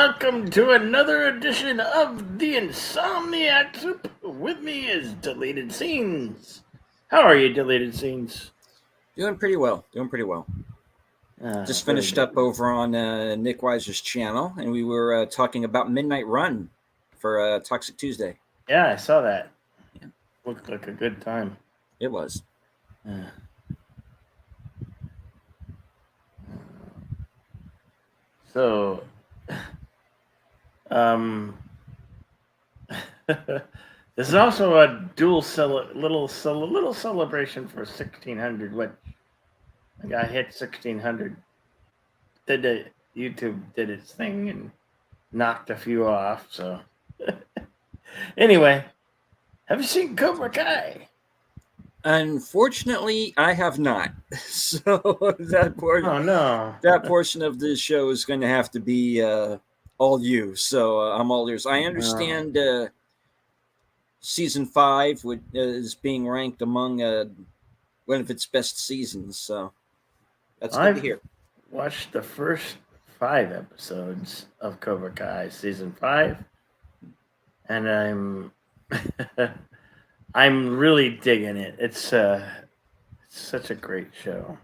welcome to another edition of the Insomniac Soup. With me is Deleted Scenes. How are you, Deleted Scenes? Doing pretty well. Just finished up over on Nick Weiser's channel, and we were talking about Midnight Run for Toxic Tuesday. Yeah, I saw that. Yeah. Looked like a good time. It was. So, this is also a dual little celebration for 1600. What I got hit 1600. YouTube did its thing and knocked a few off. So, anyway, have you seen Cobra Kai? Unfortunately, I have not. So that portion of the show is going to have to be all you. So I'm all ears. I understand season 5 is being ranked among one of its best seasons. So that's good to hear. Watched the first 5 episodes of Cobra Kai season 5, and I'm really digging it. It's such a great show.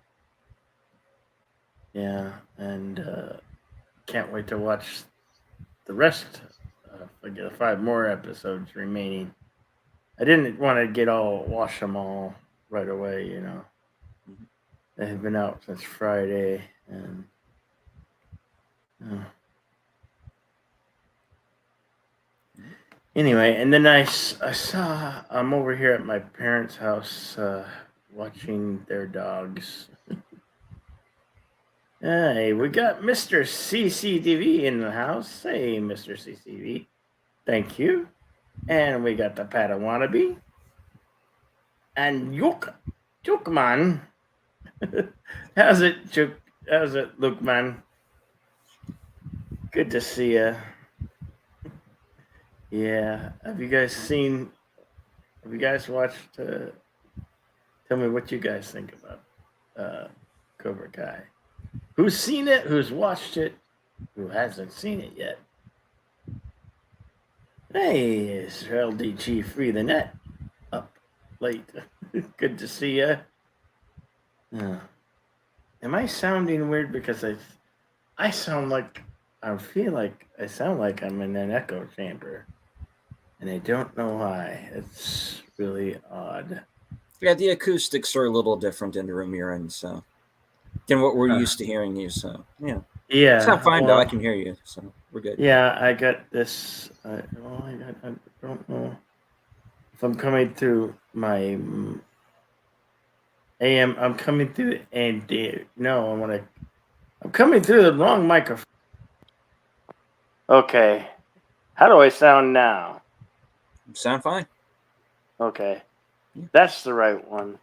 Yeah, and can't wait to watch the rest. I get 5 more episodes remaining. I didn't want to watch them all right away. You know, they have been out since Friday, and anyway, and then I'm over here at my parents' house watching their dogs. Hey, we got Mr. CCTV in the house. Hey, Mr. CCTV. Thank you. And we got the Padawannabe. And Jokeman. How's it, Luke, man? Good to see you. Yeah. Have you guys watched? Tell me what you guys think about Cobra Kai. Who's seen it? Who's watched it? Who hasn't seen it yet? Hey, it's LDG Free the Net. Up late. Good to see you. Am I sounding weird? Because I sound like I sound like I'm in an echo chamber. And I don't know why. It's really odd. Yeah, the acoustics are a little different in the room you're in, so than what we're used to hearing you. So yeah, it's not fine though. I can hear you, so we're good. Yeah, I got this. I don't know if I'm coming through my AM. I'm coming through and no, I'm coming through the wrong microphone. Okay, how do I sound now? Sound fine. Okay, that's the right one.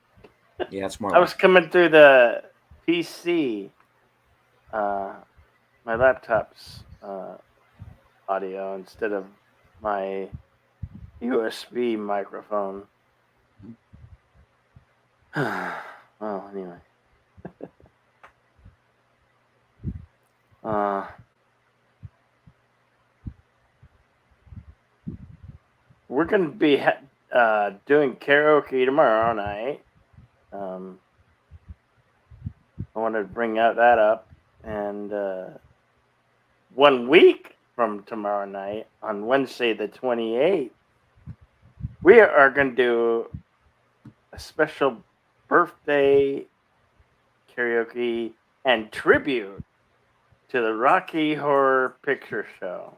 Yeah, it's more. I was coming through the PC, my laptop's audio instead of my USB microphone. Well, anyway. We're going to be doing karaoke tomorrow night. I wanted to bring that up. And 1 week from tomorrow night, on Wednesday the 28th, we are going to do a special birthday karaoke and tribute to the Rocky Horror Picture Show.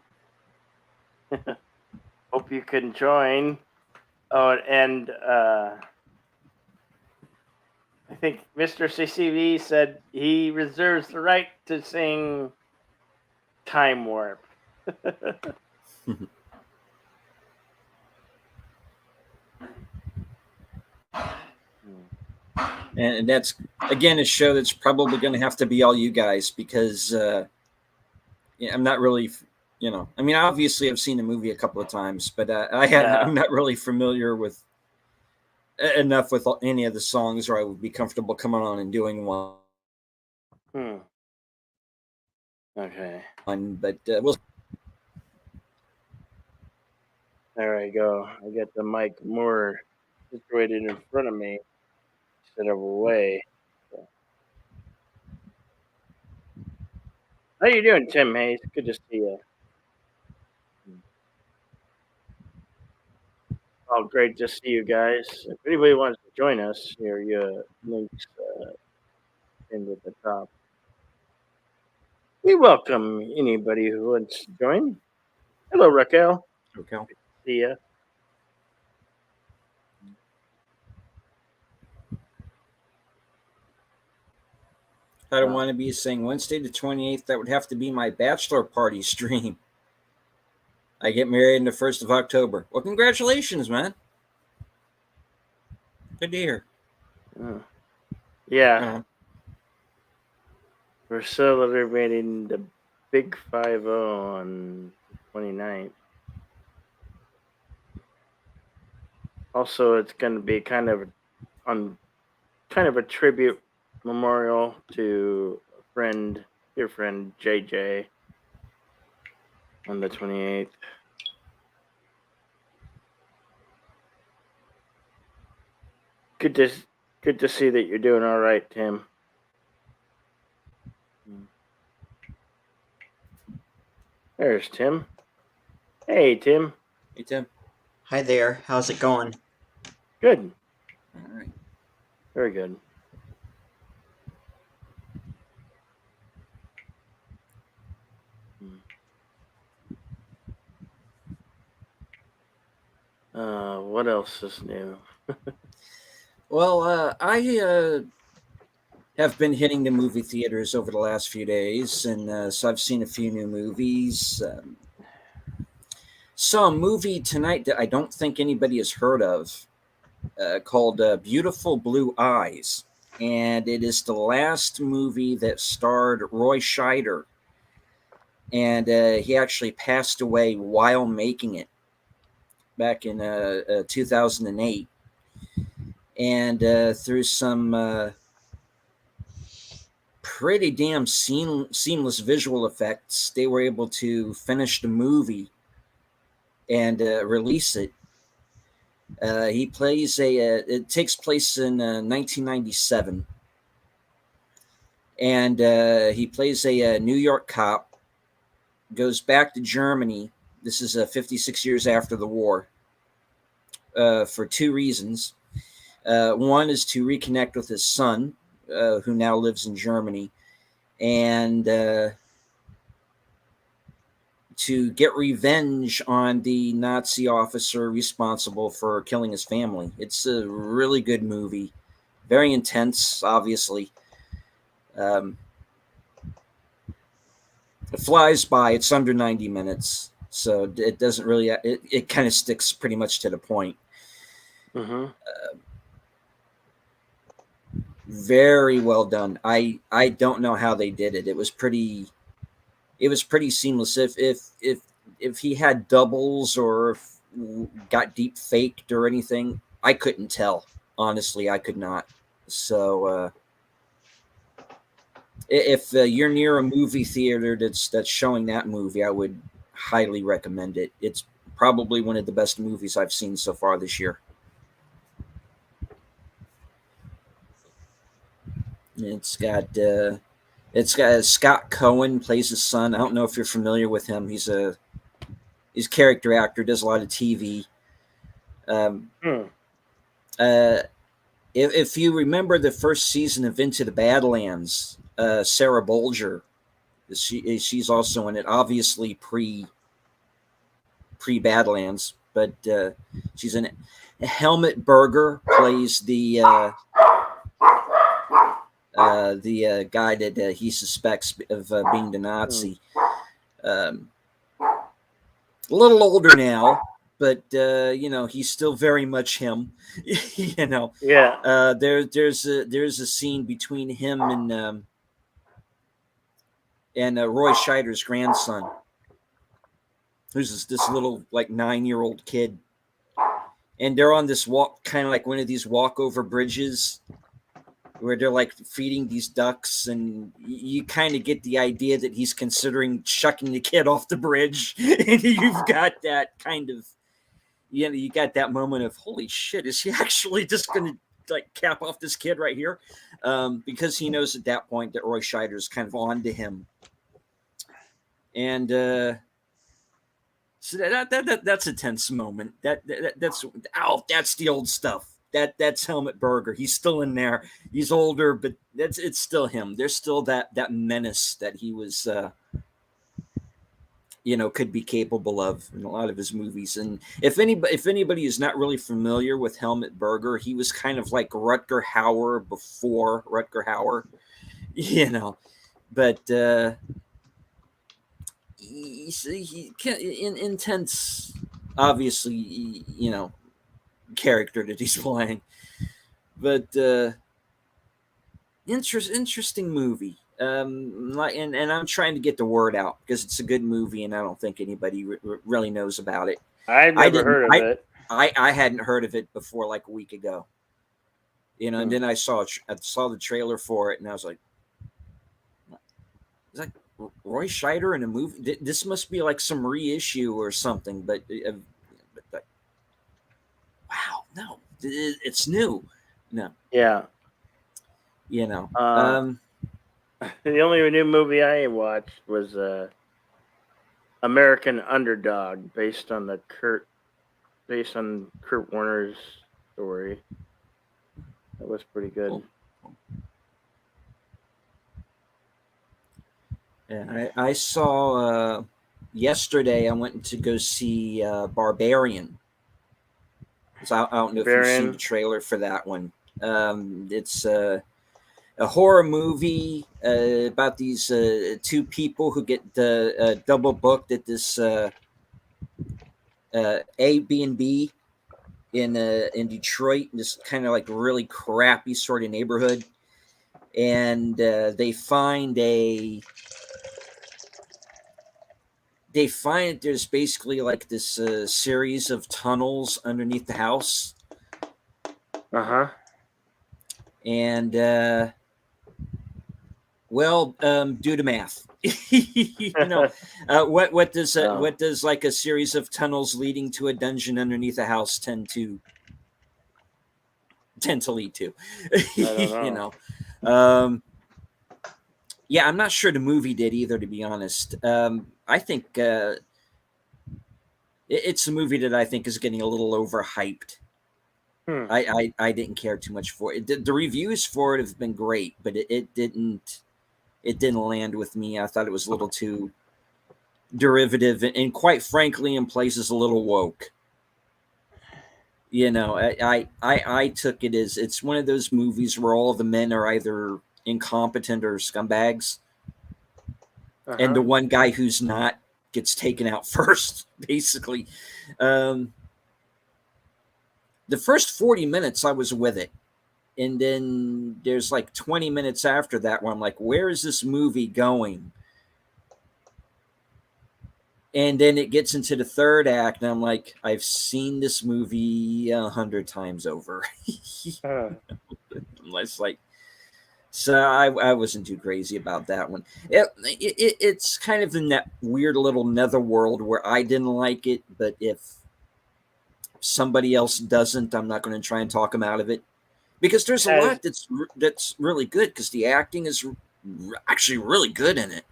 Hope you can join. Oh, and I think Mr. CCV said he reserves the right to sing Time Warp. And that's, again, a show that's probably going to have to be all you guys because I'm not really, I mean, obviously I've seen the movie a couple of times, but I'm not really familiar with enough with any of the songs where I would be comfortable coming on and doing one. Okay. But we'll There I go. I got the mic more situated in front of me instead of away. So. How you doing, Tim Hayes? Good to see you. Oh, great to see you guys. If anybody wants to join us, here are your links pinned at the top. We welcome anybody who wants to join. Hello, Raquel. Raquel. Good to see you. I don't want to be saying Wednesday the 28th. That would have to be my bachelor party stream. I get married on the 1st of October. Well, congratulations, man. Good to hear. Yeah. We're celebrating the Big 5-0 on the 29th. Also, it's going to be kind of a tribute memorial to dear friend JJ on the 28th. Good to see that you're doing all right, Tim. There's Tim. Hey, Tim. Hey, Tim. Hi there. How's it going? Good. All right. Very good. What else is new? Well, I have been hitting the movie theaters over the last few days, and so I've seen a few new movies. Saw a movie tonight that I don't think anybody has heard of, called Beautiful Blue Eyes, and it is the last movie that starred Roy Scheider, and he actually passed away while making it back in 2008. And through some pretty damn seamless visual effects, they were able to finish the movie and release it. He plays it takes place in 1997. And he plays a New York cop, goes back to Germany. This is 56 years after the war, for two reasons. One is to reconnect with his son, who now lives in Germany, and to get revenge on the Nazi officer responsible for killing his family. It's a really good movie, very intense, obviously. It flies by. It's under 90 minutes, so it doesn't really. It kind of sticks pretty much to the point. Mm-hmm. Very well done. I don't know how they did it. It was pretty seamless. If he had doubles or got deep faked or anything, I couldn't tell. Honestly, I could not. So if you're near a movie theater that's showing that movie, I would highly recommend it. It's probably one of the best movies I've seen so far this year. It's got Scott Cohen plays his son. I don't know if you're familiar with him. He's a character actor, does a lot of TV. If you remember the first season of Into the Badlands, Sarah Bolger, she's also in it. Obviously pre Badlands, but she's in it. Helmut Berger plays the guy that he suspects of being the Nazi. A little older now, but he's still very much him. Yeah. There's a scene between him and Roy Scheider's grandson, who's this little like 9-year-old kid, and they're on this walk, kind of like one of these walkover bridges, where they're like feeding these ducks, and you kind of get the idea that he's considering chucking the kid off the bridge. And you've got that kind of you got that moment of holy shit, is he actually just going to like cap off this kid right here? Because he knows at that point that Roy Scheider is kind of on to him, and so that's a tense moment. That's the old stuff. That's Helmut Berger. He's still in there. He's older, but it's still him. There's still that menace that he was, could be capable of in a lot of his movies. And if anybody is not really familiar with Helmut Berger, he was kind of like Rutger Hauer before Rutger Hauer, But he intense, obviously, character that he's playing, but interesting movie. And I'm trying to get the word out because it's a good movie, and I don't think anybody really knows about it. I've never heard of it. I hadn't heard of it before like a week ago. And then I saw the trailer for it, and I was like, "Is that Roy Scheider in a movie? This must be like some reissue or something." But wow, no, it's new. No, yeah, The only new movie I watched was American Underdog, based on Kurt Warner's story. That was pretty good. Cool. Yeah, I saw yesterday. I went to go see Barbarian. So I don't know if you've seen the trailer for that one. It's a horror movie about these two people who get double booked at this Airbnb in Detroit, this kind of like really crappy sort of neighborhood, and they find there's basically like this series of tunnels underneath the house. And do the math. What does like a series of tunnels leading to a dungeon underneath a house tend to lead to? I don't know. Yeah, I'm not sure the movie did either, to be honest. I think it's a movie that I think is getting a little overhyped. I didn't care too much for it. The reviews for it have been great, but it didn't land with me. I thought it was a little too derivative and quite frankly, in places a little woke. I took it as it's one of those movies where all the men are either incompetent or scumbags, and the one guy who's not gets taken out first, basically. The first 40 minutes I was with it, and then there's like 20 minutes after that where I'm like, where is this movie going? And then it gets into the third act, and I'm like, I've seen this movie 100 times over. It's like, so I wasn't too crazy about that one. It's kind of in that weird little netherworld where I didn't like it, but if somebody else doesn't, I'm not going to try and talk them out of it, because there's a lot that's really good, because the acting is actually really good in it.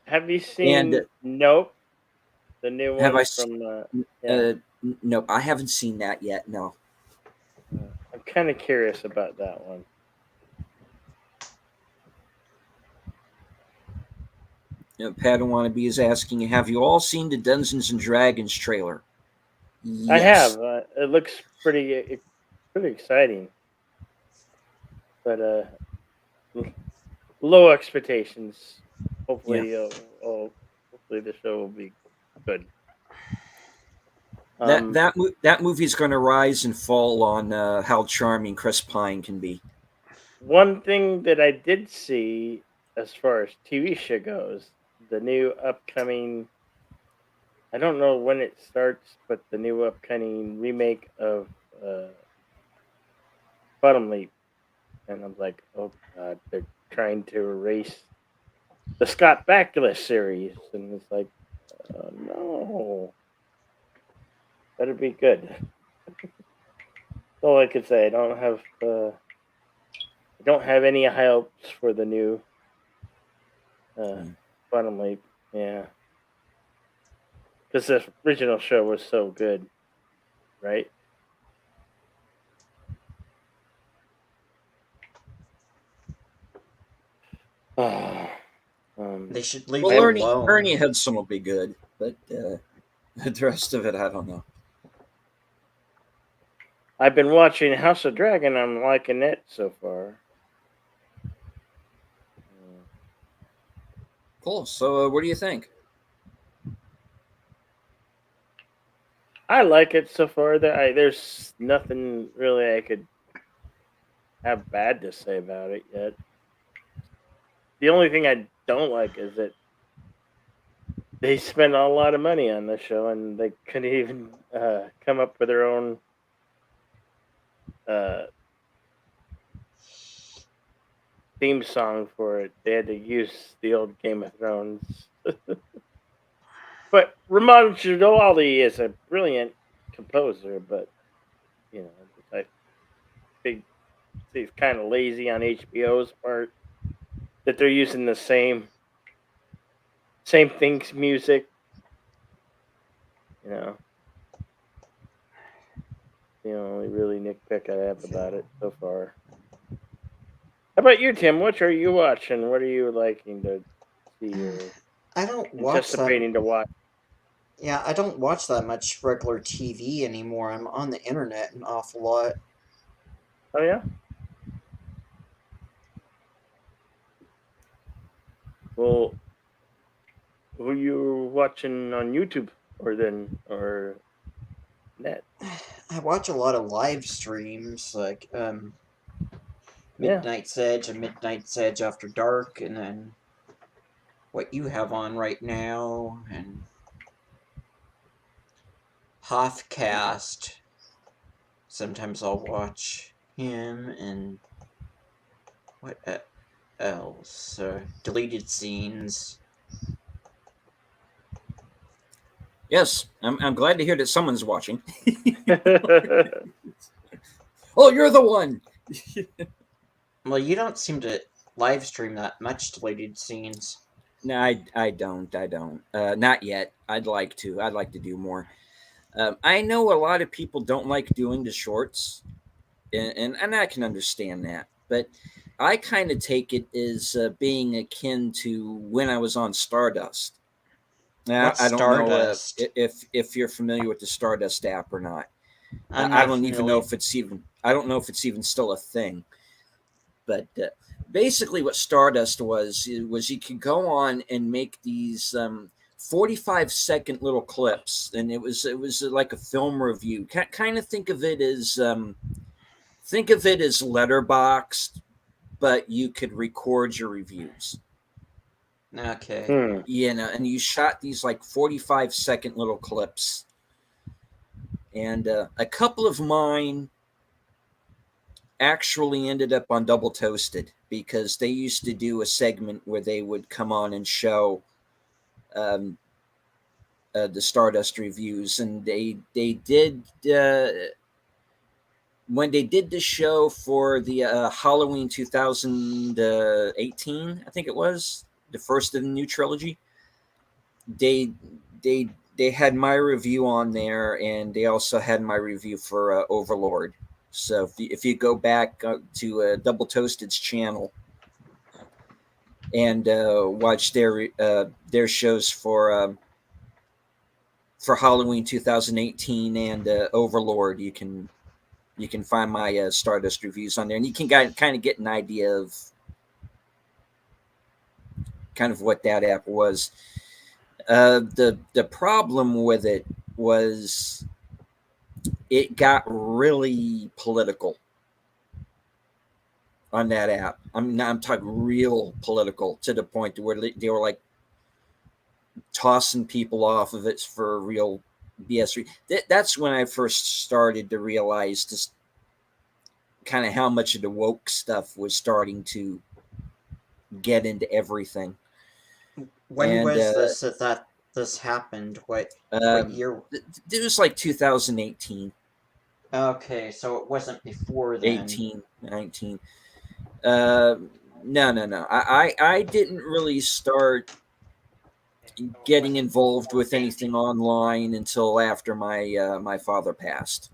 Have you seen Nope? The new one Nope, I haven't seen that yet. No. I'm kind of curious about that one. Padawan is asking, have you all seen the Dungeons and Dragons trailer? Yes. I have. It looks pretty exciting, but low expectations. Hopefully, hopefully the show will be good. That movie is going to rise and fall on how charming Chris Pine can be. One thing that I did see, as far as TV show goes, the new upcoming, I don't know when it starts, but the new upcoming remake of Quantum Leap. And I'm like, oh God, they're trying to erase the Scott Bakula series. And it's like, oh no. That'd be good. That's all I could say. I don't have any hopes for the new Quantum Leap. Yeah, because the original show was so good, right? They should leave well, it alone. Ernie Hudson will be good, but the rest of it, I don't know. I've been watching House of Dragon. I'm liking it so far. Cool. So, what do you think? I like it so far. There's nothing really I could have bad to say about it yet. The only thing I don't like is that they spent a lot of money on this show and they couldn't even come up with their own theme song for it. They had to use the old Game of Thrones. But Ramon Chidoli is a brilliant composer, but I think he's kind of lazy on HBO's part that they're using the same things music. The only really nitpick I have about it so far. How about you, Tim? What are you watching? What are you liking to see? I don't watch anticipating to watch. Yeah, I don't watch that much regular TV anymore. I'm on the internet an awful lot. Oh yeah. Well, who you watching on YouTube or net? I watch a lot of live streams like Midnight's Edge and Midnight's Edge After Dark, and then what you have on right now, and Hothcast. Sometimes I'll watch him, and what else? Deleted Scenes. Yes, I'm glad to hear that someone's watching. Oh, you're the one. Well, you don't seem to live stream that much Deleted Scenes. No, I don't. Not yet. I'd like to do more. I know a lot of people don't like doing the shorts, and I can understand that. But I kind of take it as being akin to when I was on Stardust. Now, I don't know if you're familiar with the Stardust app or not. I don't even know if it's even. I don't know if it's even still a thing. But basically, what Stardust was you could go on and make these 45-second little clips, and it was like a film review. Kind of think of it as Letterboxd, but you could record your reviews. Okay. And you shot these like 45-second little clips, and a couple of mine actually ended up on Double Toasted because they used to do a segment where they would come on and show the Stardust reviews, and they did when they did the show for the Halloween 2018, I think it was the first of the new trilogy. They had my review on there, and they also had my review for Overlord. So if you go back to Double Toasted's channel and watch their shows for Halloween 2018 and Overlord, you can find my Stardust reviews on there, and you can kind of get an idea of kind of what that app was. The problem with it was it got really political on that app. I'm talking real political, to the point where they were like tossing people off of it for real BS. That's when I first started to realize just kind of how much of the woke stuff was starting to get into everything. When was this that this happened? What year? It was like 2018. Okay, so it wasn't before then. 18, 19. No. I didn't really start getting involved with anything online until after my father passed,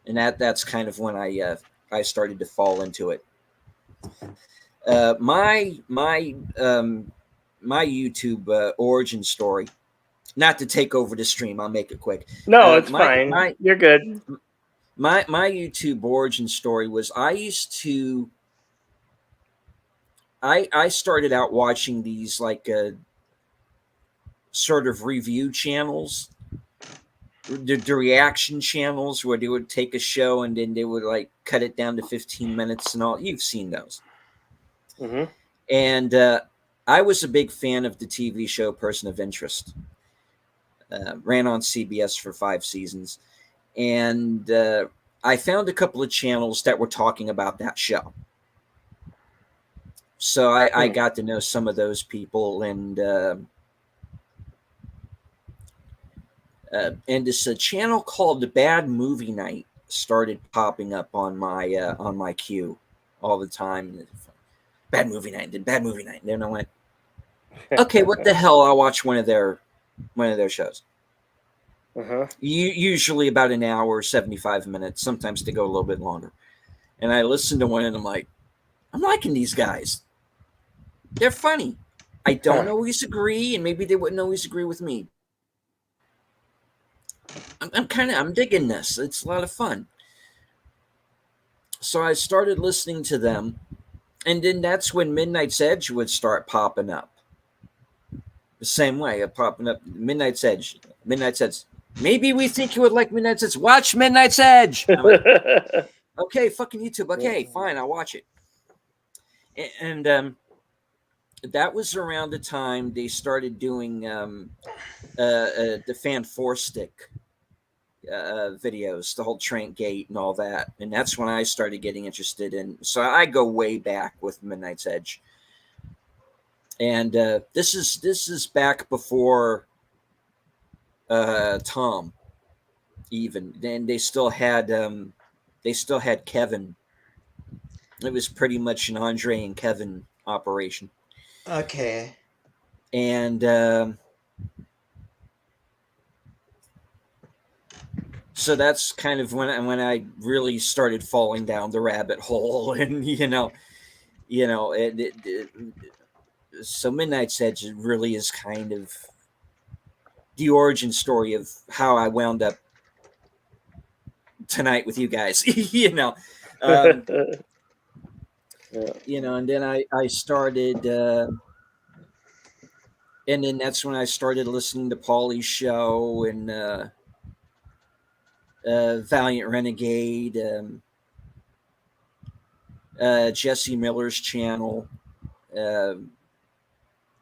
and that's kind of when I started to fall into it. My YouTube origin story. Not to take over the stream, I'll make it quick. No, it's fine. You're good. My YouTube origin story was I started out watching these like sort of review channels, the reaction channels where they would take a show and then they would like cut it down to 15 minutes and all. You've seen those. Mm-hmm. And I was a big fan of the TV show Person of Interest. Ran on CBS for 5 seasons. And I found a couple of channels that were talking about that show. So I got to know some of those people, and this channel called The Bad Movie Night started popping up on my queue all the time. Bad Movie Night. And then I went, okay, what the hell? I'll watch one of their shows. Uh-huh. Usually about an hour, 75 minutes. Sometimes they go a little bit longer. And I listened to one, and I'm liking these guys. They're funny. I don't always agree, and maybe they wouldn't always agree with me. I'm digging this. It's a lot of fun. So I started listening to them, and then that's when Midnight's Edge would start popping up. The same way, popping up. Midnight's Edge. Maybe we think you would like Midnight's Edge. Watch Midnight's Edge. Like, okay, fucking YouTube. Okay, fine, I'll watch it. And that was around the time they started doing the Fan 4-stick videos, the whole Trent Gate and all that. And that's when I started getting interested in. So I go way back with Midnight's Edge. And this is back before Tom, even. Then they still had Kevin. It was pretty much an Andre and Kevin operation. Okay. And so that's kind of when I really started falling down the rabbit hole, and so Midnight's Edge really is kind of the origin story of how I wound up tonight with you guys. And then I started, and then that's when I started listening to Paulie's show and Valiant Renegade, Jesse Miller's channel.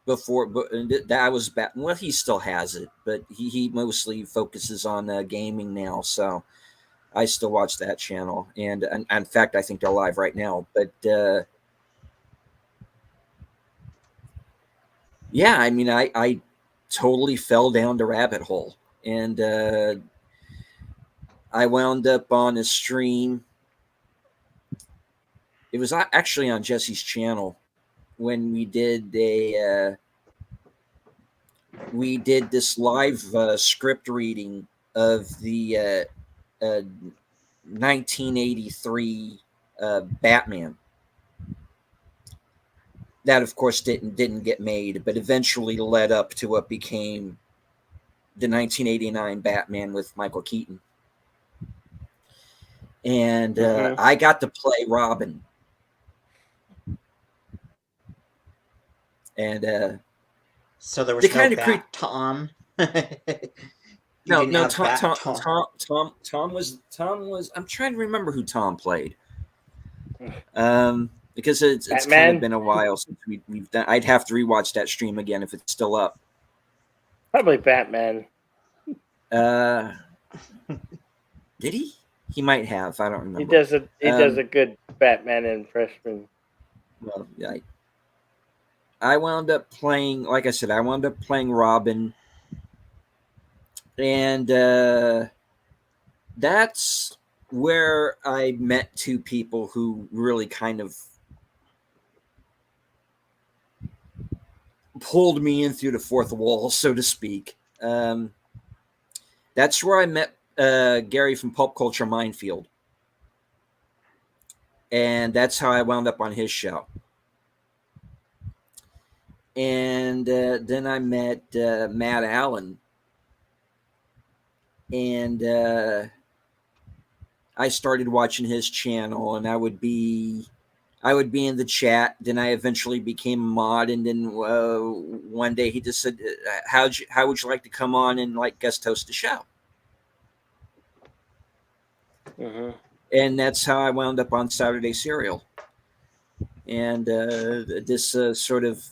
Before, but that was back. Well, he still has it, but he mostly focuses on gaming now. So I still watch that channel, and in fact, I think they're live right now. But yeah, I mean, I totally fell down the rabbit hole, and I wound up on a stream. It was actually on Jesse's channel when we did this live script reading of the 1983 Batman. That, of course, didn't get made, but eventually led up to what became the 1989 Batman with Michael Keaton. And I got to play Robin. And so there was no Bat Tom. No, Tom was. I'm trying to remember who Tom played. Because it's kind of been a while since we've done. I'd have to rewatch that stream again if it's still up. Probably Batman. Did he? He might have. I don't remember. He does a good Batman impression. Well, I wound up playing, like I said, I wound up playing Robin, and that's where I met two people who really kind of pulled me in through the fourth wall, so to speak. That's where I met Gary from Pulp Culture Minefield. And that's how I wound up on his show. And then I met Matt Allen. And I started watching his channel, and I would be in the chat. Then I eventually became a mod, and then one day he just said, how would you like to come on and like guest host the show? Mm-hmm. And that's how I wound up on Saturday Serial. And this sort of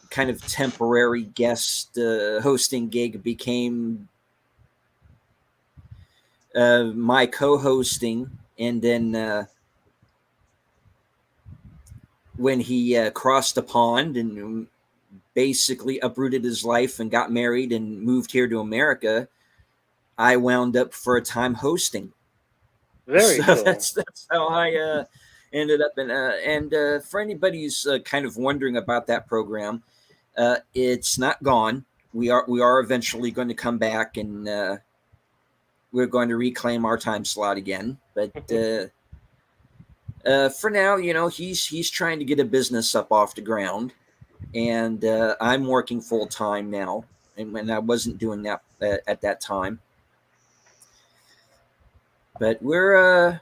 kind of temporary guest hosting gig became my co-hosting. And then when he crossed the pond and basically uprooted his life and got married and moved here to America, I wound up for a time hosting. Very so cool. That's how I ended up in. And for anybody who's kind of wondering about that program, it's not gone. We are eventually going to come back, and we're going to reclaim our time slot again. But for now, he's trying to get a business up off the ground, and I'm working full time now, and when I wasn't doing that at that time. But we're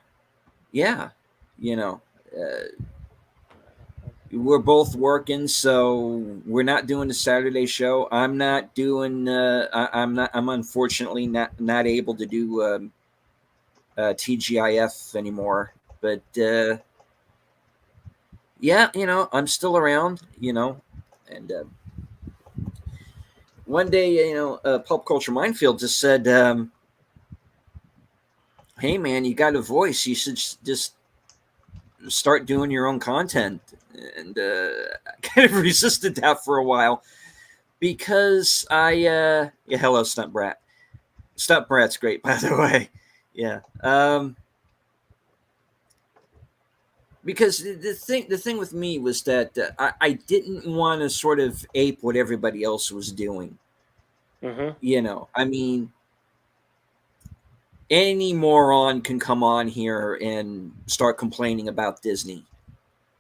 we're both working, so we're not doing the Saturday show. I'm not doing I'm unfortunately not able to do TGIF anymore. But I'm still around, and one day, Pulp Culture Minefield just said, hey man, you got a voice, you should just start doing your own content. And I kind of resisted that for a while, because hello Stunt Brat. Stunt Brat's great, by the way. Yeah. Because the thing with me was that I didn't want to sort of ape what everybody else was doing. Mm-hmm. I mean, any moron can come on here and start complaining about Disney.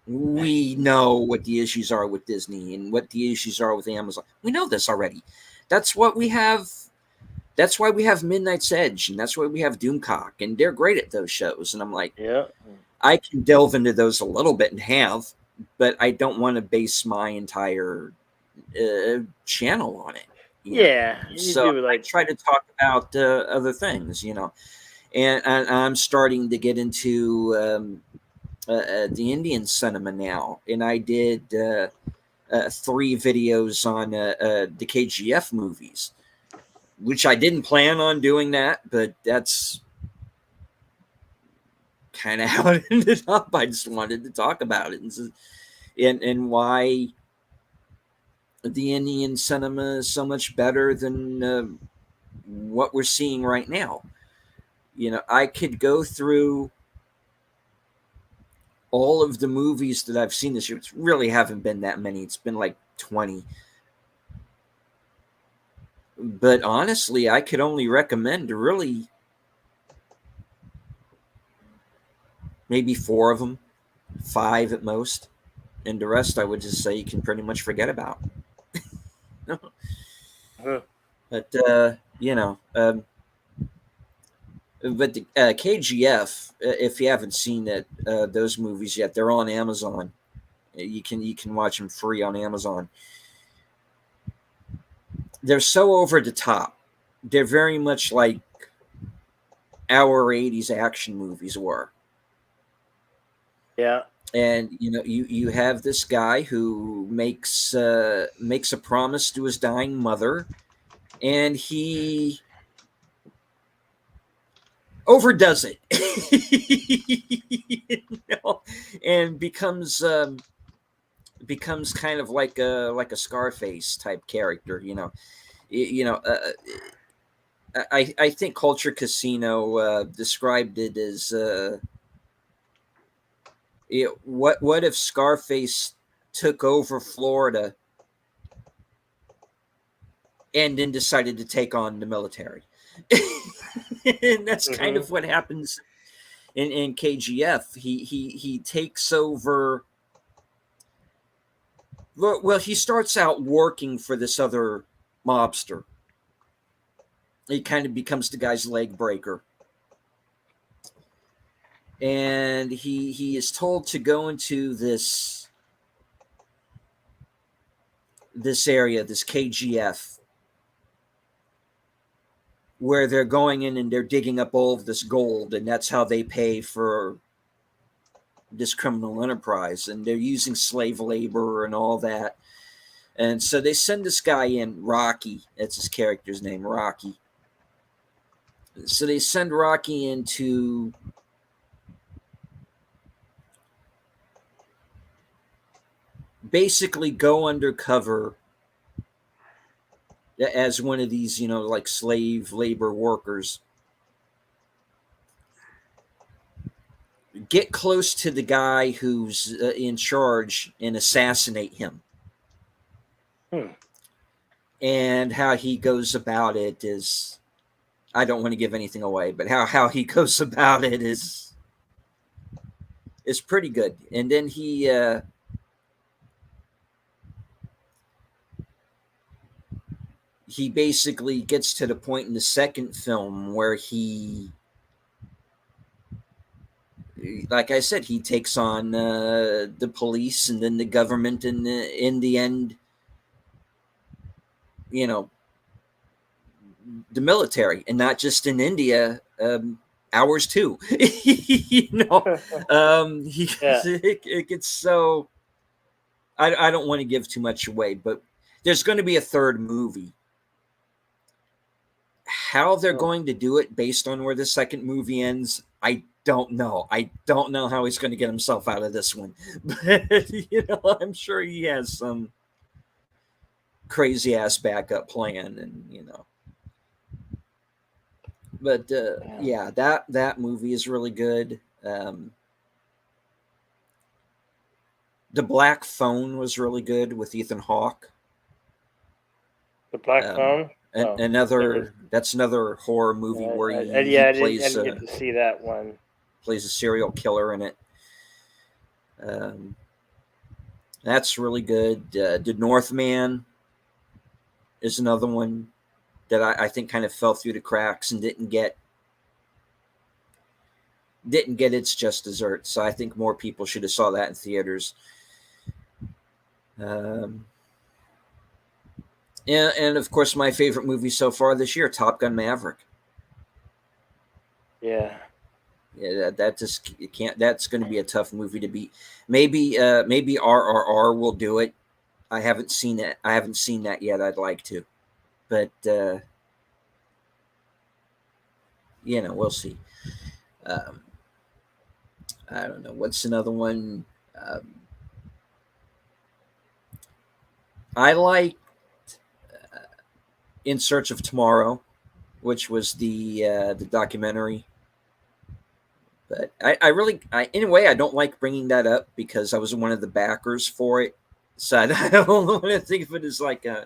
We know what the issues are with Disney and what the issues are with Amazon. We know this already. That's what we have. That's why we have Midnight's Edge, and that's why we have Doomcock, and they're great at those shows. And I'm like, yeah, I can delve into those a little bit and have, but I don't want to base my entire channel on it. Yeah. So I try to talk about other things, and I'm starting to get into the Indian cinema now, and I did 3 videos on the KGF movies, which I didn't plan on doing that, but that's kind of how it ended up. I just wanted to talk about it and why the Indian cinema is so much better than what we're seeing right now. I could go through all of the movies that I've seen this year. It's really haven't been that many. It's been like 20. But honestly, I could only recommend really maybe 4 of them, 5 at most. And the rest I would just say you can pretty much forget about. But, but the KGF, if you haven't seen it, those movies yet, they're on Amazon. You can watch them free on Amazon. They're so over the top. They're very much like our 80s action movies were. Yeah. And you have this guy who makes a promise to his dying mother, and he overdoes it, and becomes becomes kind of like a Scarface type character. I think Culture Casino described it as what if Scarface took over Florida and then decided to take on the military. And that's kind of what happens in KGF. He takes over. Well, he starts out working for this other mobster. He kind of becomes the guy's leg breaker. And he is told to go into this area, this KGF, where they're going in and they're digging up all of this gold, and that's how they pay for this criminal enterprise. And they're using slave labor and all that. And so they send this guy in, Rocky. That's his character's name, Rocky. So they send Rocky in to basically go undercover as one of these, like slave labor workers. Get close to the guy who's in charge and assassinate him. And how he goes about it is, I don't want to give anything away, but how he goes about it is pretty good. And then he basically gets to the point in the second film where he, like I said, he takes on the police and then the government, and in the end, the military, and not just in India, ours too. It gets so. I don't want to give too much away, but there's going to be a third movie. How they're going to do it based on where the second movie ends, I don't know. I don't know how he's going to get himself out of this one. But, I'm sure he has some crazy ass backup plan, and, But, yeah, that movie is really good. The Black Phone was really good with Ethan Hawke. The Black Phone? That's another horror movie where he plays. I didn't get to see that one. Plays a serial killer in it. That's really good. The Northman is another one that I think kind of fell through the cracks and didn't get its just desserts. So I think more people should have saw that in theaters. And of course, my favorite movie so far this year, Top Gun Maverick. Yeah, that just can't. That's going to be a tough movie to beat. Maybe RRR will do it. I haven't seen it. I haven't seen that yet. I'd like to, but we'll see. I don't know. What's another one? I liked In Search of Tomorrow, which was the documentary. But I in a way, I don't like bringing that up because I was one of the backers for it. So I don't want to think of it as like a,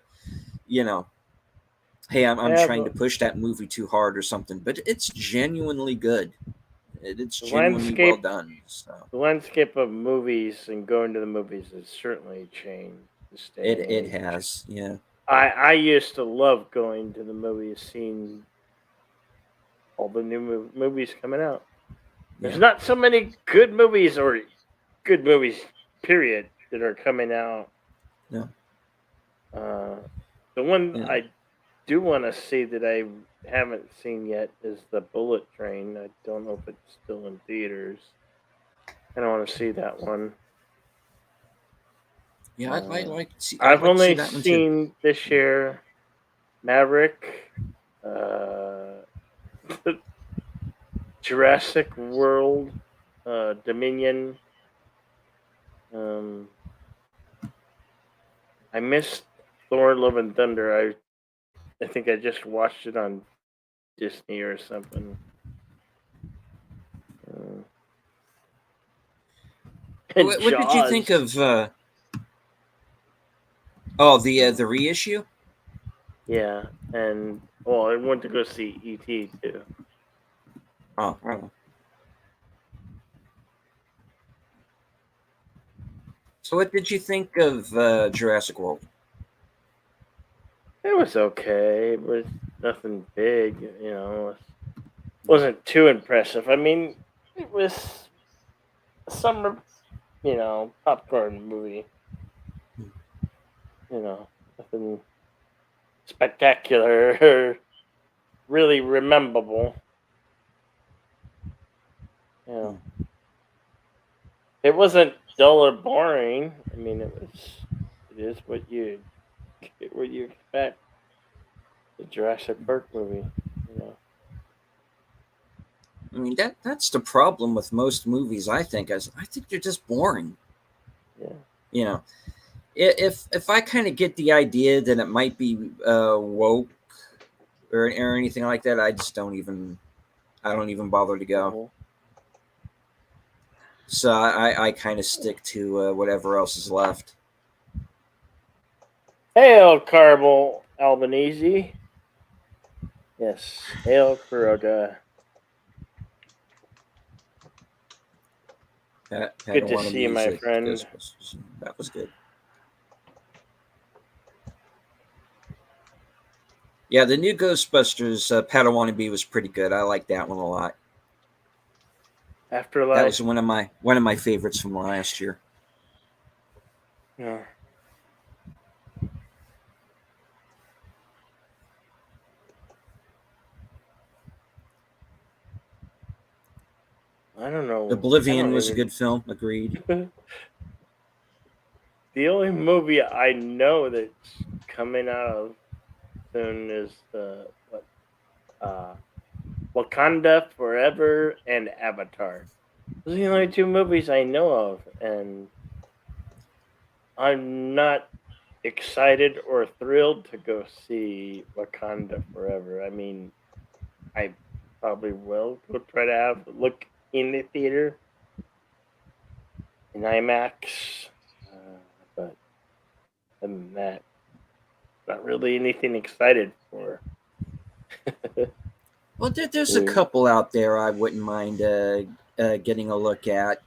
hey, I'm trying to push that movie too hard or something. But it's genuinely good. It's genuinely well done. So. The landscape of movies and going to the movies has certainly changed. It has, yeah. I used to love going to the movies, seeing all the new movies coming out. There's not so many good movies, period, that are coming out. No. The one I do want to see that I haven't seen yet is The Bullet Train. I don't know if it's still in theaters. I don't want to see that one. Yeah, I'd like to see. I've only seen this year Maverick, Jurassic World, Dominion, I missed Thor: Love and Thunder. I think I just watched it on Disney or something. What did you think of? The reissue. Yeah, and I went to go see E.T. too. Oh, right. So, what did you think of Jurassic World? It was okay. It was nothing big, It wasn't too impressive. I mean, it was a summer, popcorn movie. Nothing spectacular or really rememberable. It wasn't dull or boring. I mean, it is what you expect. The Jurassic Park movie, I mean, that's the problem with most movies. I think they're just boring. Yeah. If I kind of get the idea that it might be woke or anything like that, I don't even bother to go. Mm-hmm. So I kind of stick to whatever else is left. Hail, Carbal Albanese. Yes, hail, Kuroga. Good to see you, my friend. That was good. Yeah, the new Ghostbusters Padawannabe was pretty good. I like that one a lot. Afterlife. That was one of my favorites from last year. Yeah. I don't know. Oblivion was a good film. Agreed. The only movie I know that's coming out soon is Wakanda Forever and Avatar. Those are the only two movies I know of, and I'm not excited or thrilled to go see Wakanda Forever. I mean, I probably will go try to look in the theater in IMAX, but other than that, not really anything excited for. Well, there's a couple out there I wouldn't mind getting a look at.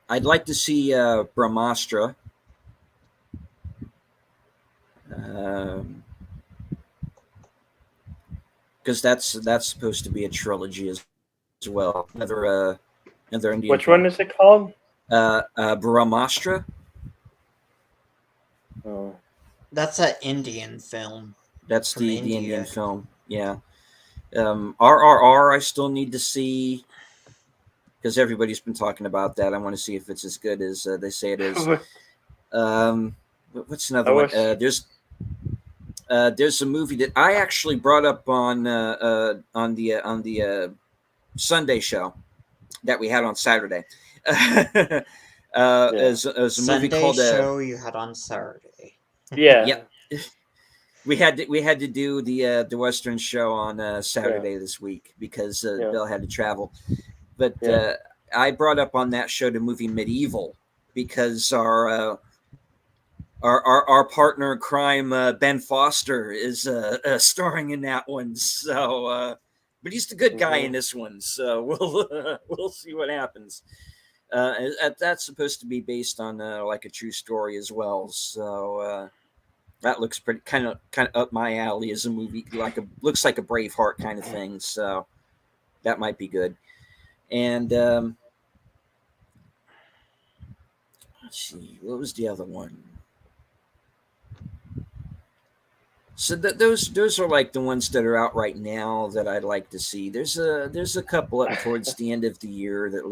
I'd like to see Brahmastra. Because that's supposed to be a trilogy as well. Another Indian. Which one is it called? Brahmastra. Oh, that's an Indian film. That's the Indian film. Yeah. RRR. I still need to see because everybody's been talking about that. I want to see if it's as good as they say it is. What's another one? There's a movie that I actually brought up on the Sunday show that we had on Saturday. As a Sunday movie called show you had on Saturday. Yeah. Yep. We had to do the Western show on Saturday this week because Bill had to travel. But I brought up on that show the movie Medieval because our partner in crime Ben Foster is starring in that one. So, but he's the good guy in this one. So we'll see what happens. That's supposed to be based on like a true story as well. So that looks pretty kind of up my alley as a movie. Looks like a Braveheart kind of thing. So that might be good. And let's see, what was the other one? So those are like the ones that are out right now that I'd like to see. There's a couple up towards the end of the year that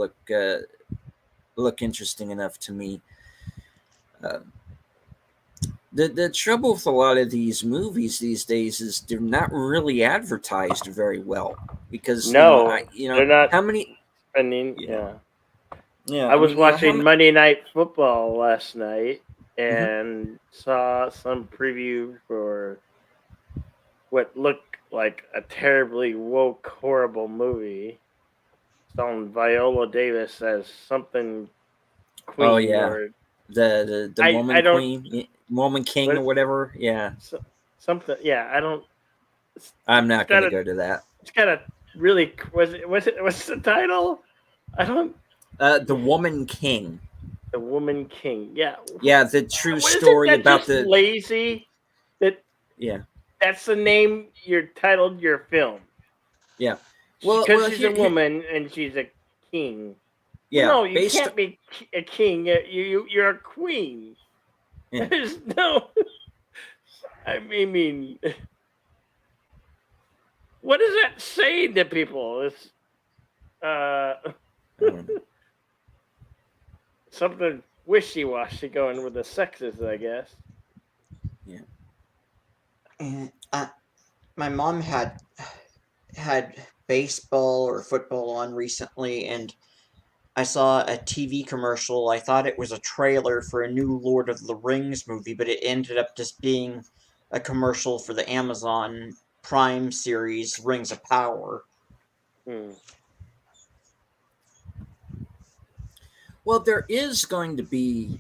look interesting enough to me. The trouble with a lot of these movies these days is they're not really advertised very well because they're not. How many? Yeah. I was watching Monday Night Football last night, and saw some preview for what looked like a terribly woke, horrible movie starring Viola Davis as something queen. Oh yeah, or the woman I don't, queen, woman king, what, or whatever. Yeah, something. Yeah, I don't. I'm not going to go to that. It's got a really what's the title? I don't. The Woman King. The Woman King. Yeah. Yeah, the true What, story isn't that about just the lazy. That yeah. That's the name you're titled your film. Yeah. Well, because she's a woman and she's a king. Yeah. No, you can't be a king. You're a queen. Yeah. There's no. I mean, what is that saying to people? It's something wishy-washy going with the sexes, I guess. Yeah. And my mom had baseball or football on recently, and I saw a TV commercial. I thought it was a trailer for a new Lord of the Rings movie, but it ended up just being a commercial for the Amazon Prime series Rings of Power. Well, there is going to be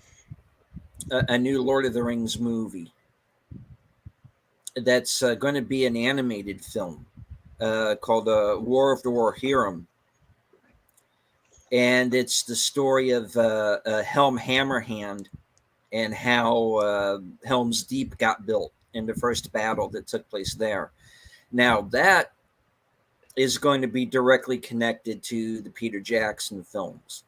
a new Lord of the Rings movie that's going to be an animated film called War of the Rohirrim. And it's the story of Helm Hammerhand and how Helm's Deep got built in the first battle that took place there. Now, that is going to be directly connected to the Peter Jackson films.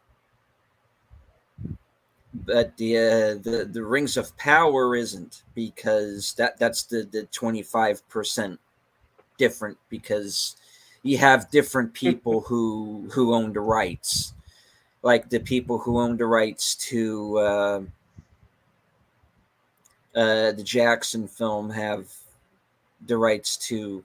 But the Rings of Power isn't, because that's the 25% different, because you have different people who own the rights. Like the people who own the rights to the Jackson film have the rights to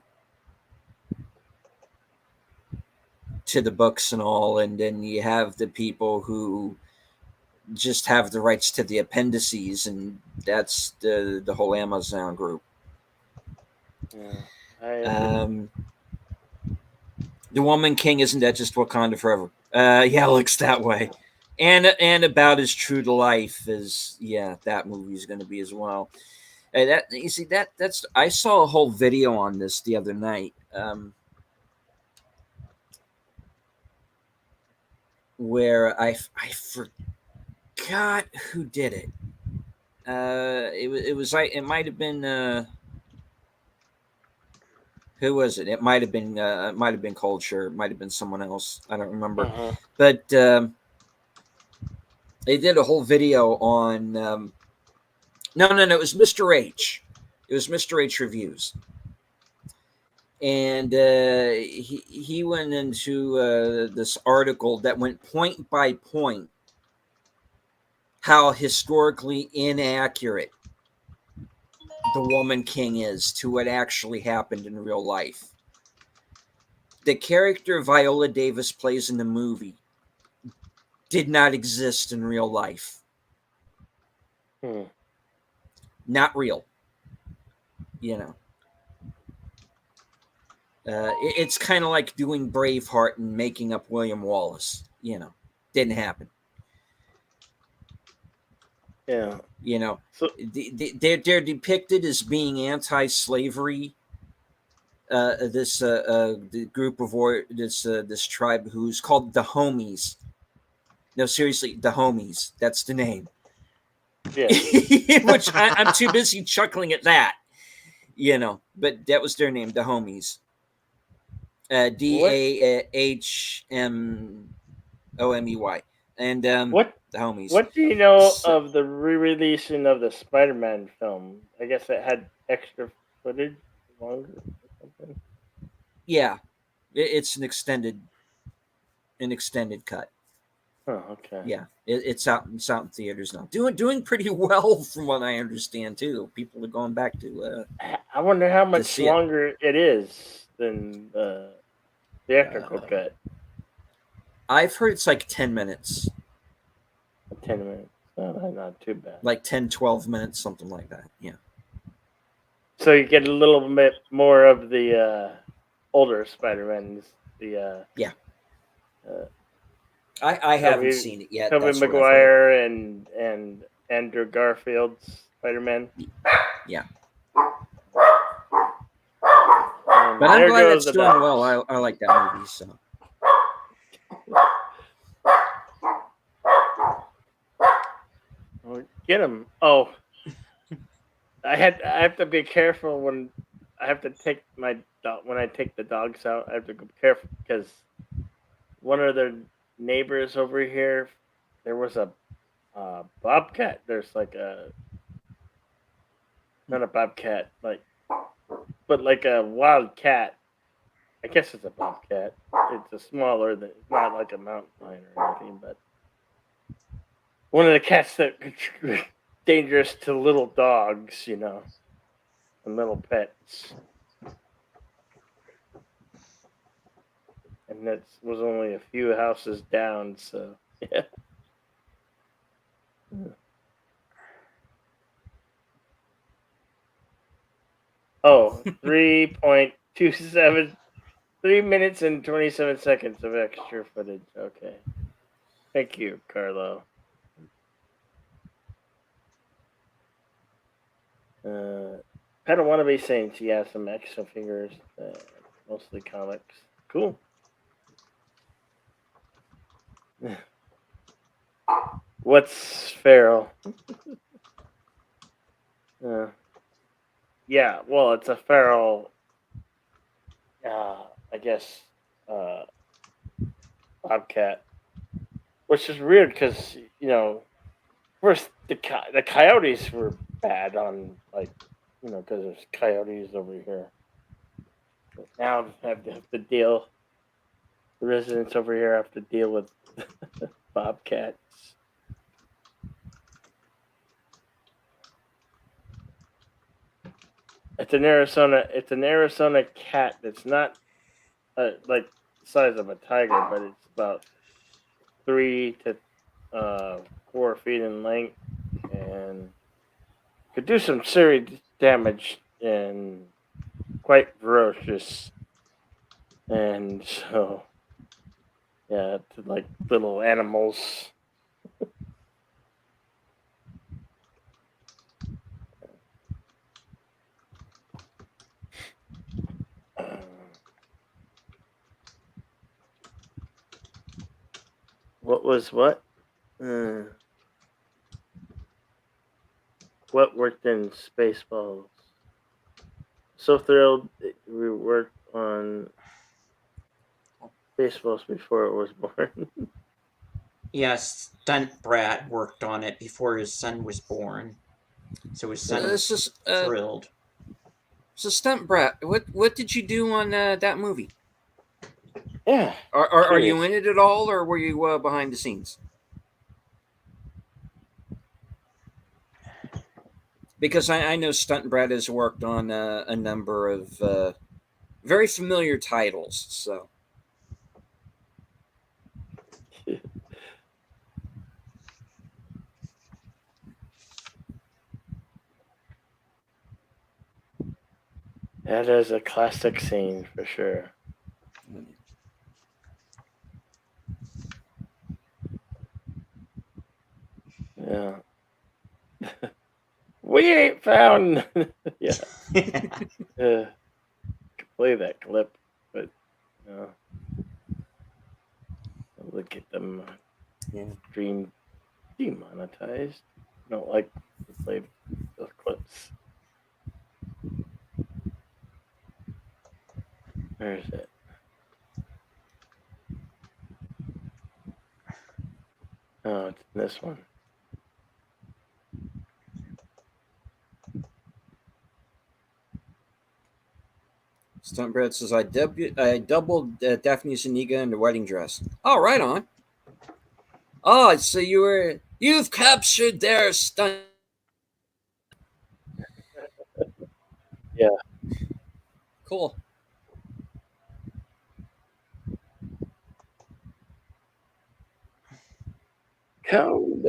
the books and all, and then you have the people who just have the rights to the appendices, and that's the whole Amazon group. Yeah. The Woman King, isn't that just Wakanda Forever? Yeah, it looks that way, and about as true to life as that movie is going to be as well. That you see that's I saw a whole video on this the other night. Where I forgot who did it. It might have been who was it? It might have been Culture. It might have been someone else. I don't remember. But they did a whole video on. No. It was Mr. H. It was Mr. H Reviews, and he went into this article that went point by point how historically inaccurate the Woman King is to what actually happened in real life. The character Viola Davis plays in the movie did not exist in real life. Not real. It's kind of like doing Braveheart and making up William Wallace. Didn't happen. Yeah. So they're depicted as being anti-slavery. This the group of this tribe who's called the Homies. No, seriously, the Homies. That's the name. Yeah. Which I'm too busy chuckling at that. But that was their name, the Homies. DAHMOMEY. And what the Homies. What do you know of the re-releasing of the Spider-Man film? I guess it had extra footage, longer or something. Yeah, it's an extended cut. Oh, okay. Yeah, it's out in theaters now. Doing pretty well from what I understand too. People are going back to. I wonder how much longer it is than the theatrical cut. I've heard it's like 10 minutes. 10 minutes. not too bad. Like 10, 12 minutes, something like that. Yeah. So you get a little bit more of the older Spider-Mans. Yeah. I haven't seen it yet. Tobey Maguire and Andrew Garfield's Spider-Man. Yeah. And but I'm glad it's doing well. I like that movie. So. Get him! Oh, I have to be careful when I have to take my dog when I take the dogs out. I have to be careful because one of their neighbors over here, there was a bobcat. There's like not a bobcat, but like a wild cat. I guess it's a bobcat. It's a smaller than, it's not like a mountain lion or anything, but one of the cats that dangerous to little dogs, and little pets. And that was only a few houses down, so yeah. Oh, 3.27, 3 minutes and 27 seconds of extra footage. Okay. Thank you, Carlo. I don't want to be saying she has some extra figures, mostly comics. Cool. What's feral? Yeah, well, it's a feral, I guess, bobcat, which is weird because first the coyotes were bad on because there's coyotes over here. But now I have to deal. The residents over here have to deal with bobcats. It's an Arizona cat that's not like the size of a tiger, but it's about 3 to 4 feet in length and could do some serious damage and quite ferocious. And so, yeah, to like little animals. What was what? What worked in Spaceballs? So thrilled we worked on Spaceballs before it was born. Yes, Stunt Brat worked on it before his son was born. So his son was thrilled. So Stunt Brat, what did you do on that movie? Yeah. Are you in it at all, or were you behind the scenes? Because I know Stunt Brat has worked on a number of very familiar titles. So. That is a classic scene for sure. Yeah. We ain't found. Yeah. Play that clip, but look at them. Stream demonetized. Don't like to play those clips. Where is it? Oh, it's this one. Stunt Brat says, I doubled Daphne Zuniga in the wedding dress. Oh, right on. Oh, so you've captured their stunt. Yeah. Cool. Come.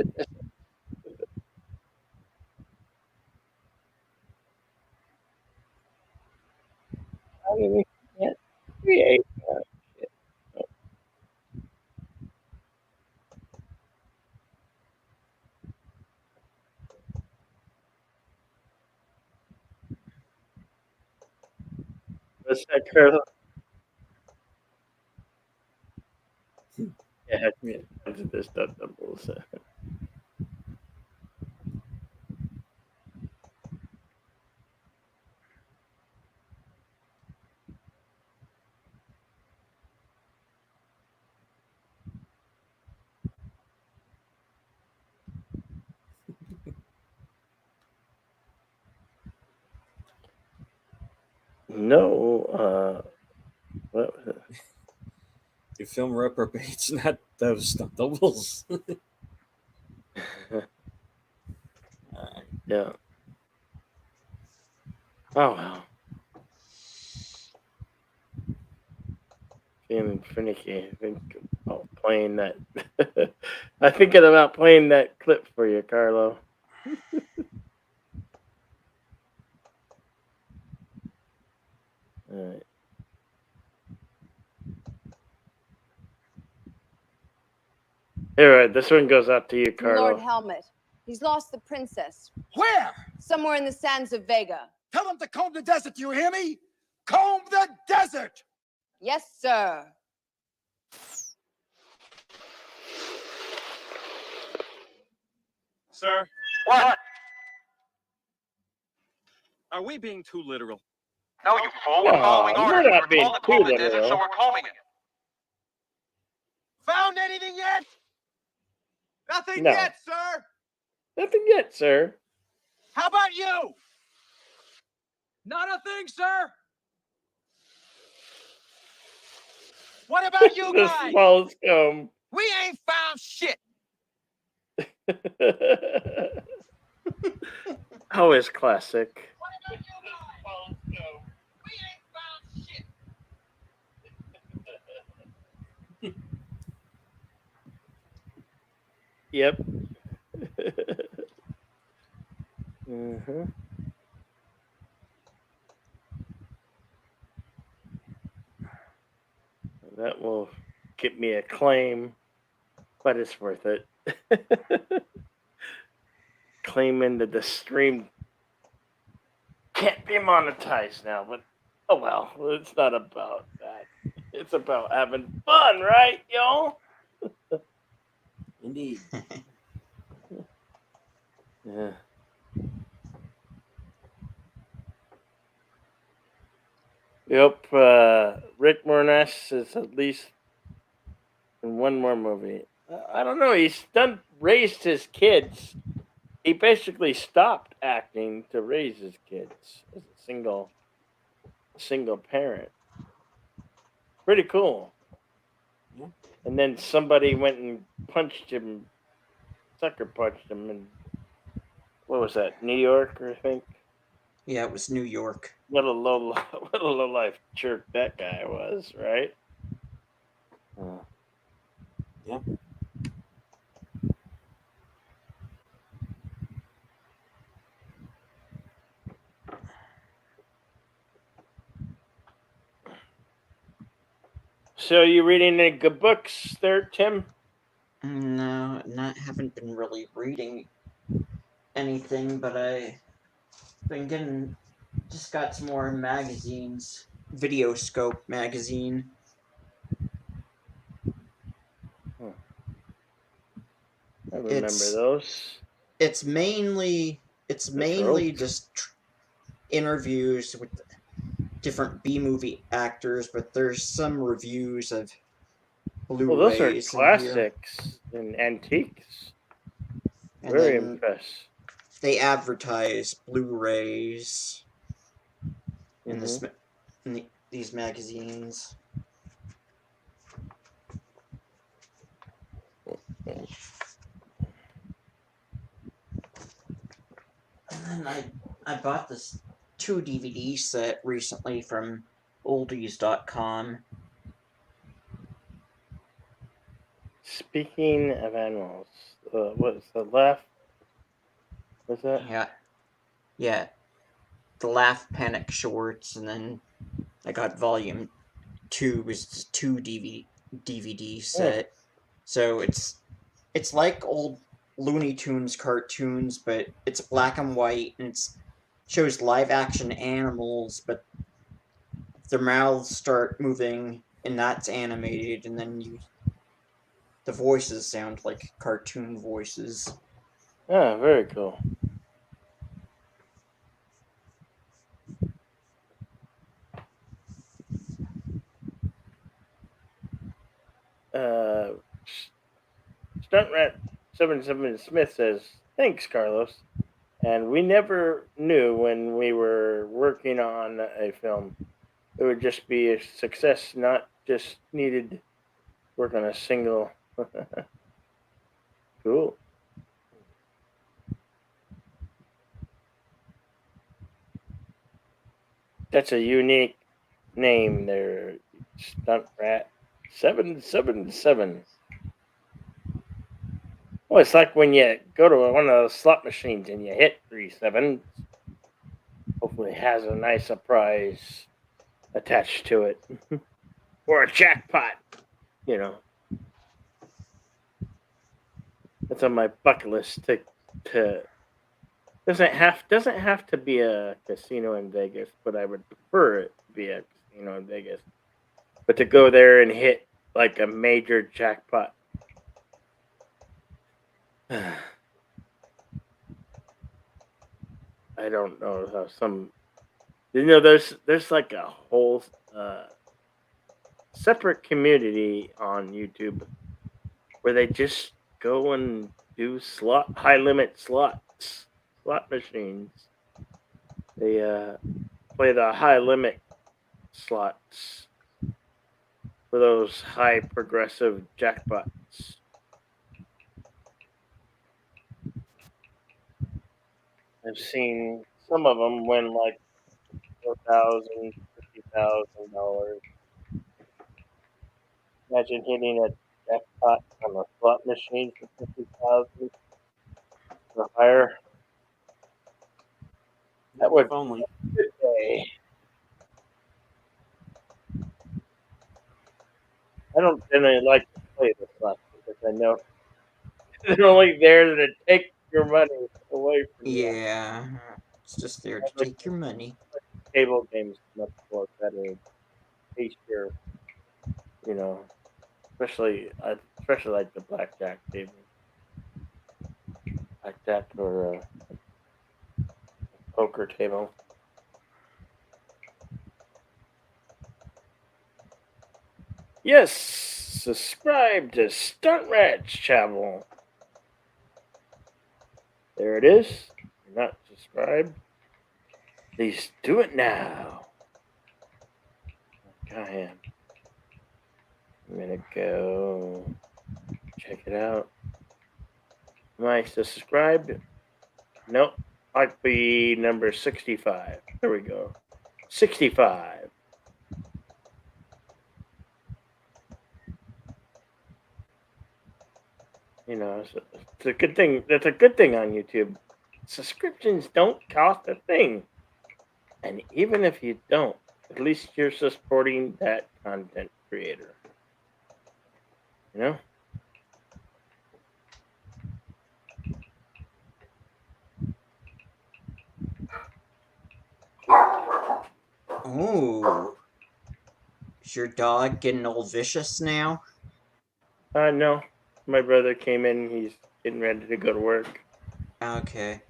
anything yet. We ate that shit. What's that, Carla? Yeah, this stuff doubles. No, what was it? Your film reprobates, not those stunt doubles. Yeah. Oh well. Feeling finicky. I think about playing that. I'm thinking about playing that clip for you, Carlo. All right. Here, this one goes out to you, Carlo. Lord Helmet. He's lost the princess. Where? Somewhere in the sands of Vega. Tell them to comb the desert, do you hear me? Comb the desert! Yes, sir. Sir? What? Are we being too literal? No, you fool. No, We're following we're orders. not We're being told to comb too the desert, literal. so we're combing it. Found anything yet? Nothing No. yet, sir. Nothing yet, sir. How about you? Not a thing, sir. What about you The guys? smallest comb. We ain't found shit. Always classic. What about you guys? We ain't found shit. Yep. Mm-hmm. That will get me a claim, but it's worth it. Claiming that the stream can't be monetized now, but oh well, it's not about that. It's about having fun, right, y'all? Indeed. Yeah. Yep, Rick Moranis is at least in one more movie. I don't know. He's raised his kids. He basically stopped acting to raise his kids as a single parent. Pretty cool. Yeah. And then somebody went and punched him, sucker punched him, and what was that? New York, I think. Yeah, it was New York. What a low life jerk that guy was, right? Yeah. So, you reading any good books there, Tim? No, haven't been really reading anything, but I've been just got some more magazines. Videoscope magazine. I remember those. It's mainly just interviews with different B-movie actors, but there's some reviews of Blu-rays. Well, those are classics and antiques. And Very impressed. They advertise Blu-rays in these magazines. And then I bought this 2 DVD set recently from oldies.com. Speaking of animals, what's the left? What's that? Yeah. The Laugh Panic shorts, and then I got volume 2 is 2 DVD set. So it's like old Looney Tunes cartoons, but it's black and white, and it shows live action animals, but their mouths start moving, and that's animated, and then the voices sound like cartoon voices. Ah, very cool. Stuntrat 77 Smith says, "Thanks, Carlos. And we never knew when we were working on a film it would just be a success, not just needed work on a single." Cool. That's a unique name there, Stuntrat 777. Well, it's like when you go to one of those slot machines and you hit 3 7s. Hopefully, it has a nice surprise attached to it, or a jackpot. You know, that's on my bucket list. To doesn't have to be a casino in Vegas, but I would prefer it to be a casino in Vegas. But to go there and hit like a major jackpot. I don't know how there's like a whole separate community on YouTube where they just go and do high limit slot machines. They play the high limit slots for those high progressive jackpots. I've seen some of them win like $4,000, $50,000. Imagine hitting a jackpot on a slot machine for 50,000 or higher. That would only. Good day. I don't generally like to play the slots because I know they're only there to take your money away from you. Yeah, it's just there to take your money. Table games much more better, tastier, you know, especially like the blackjack table, blackjack or poker table. Yes, subscribe to Stunt Rats channel. There it is. If you're not subscribed, please do it now. Go ahead. I'm gonna go check it out. Am I subscribed? Nope. Might be number 65. There we go. 65. You know, it's a good thing. That's a good thing on YouTube. Subscriptions don't cost a thing. And even if you don't, at least you're supporting that content creator. You know? Ooh. Is your dog getting all vicious now? No. My brother came in. He's getting ready to go to work. Okay.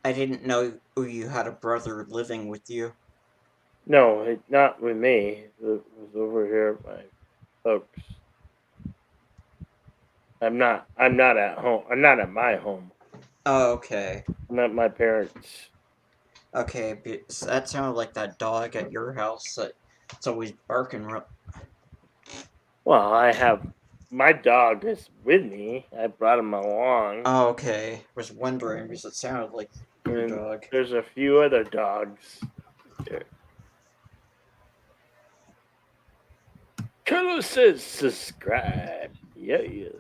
I didn't know you had a brother living with you. No, not with me. It was over here at my folks. I'm not at home. I'm not at my home. Oh, okay. I'm at my parents'. Okay, so that sounded like that dog at your house. It's always barking. Well, I have my dog is with me. I brought him along. Oh, okay. I was wondering because it sounded like your dog. There's a few other dogs. Carlos says subscribe. Yes.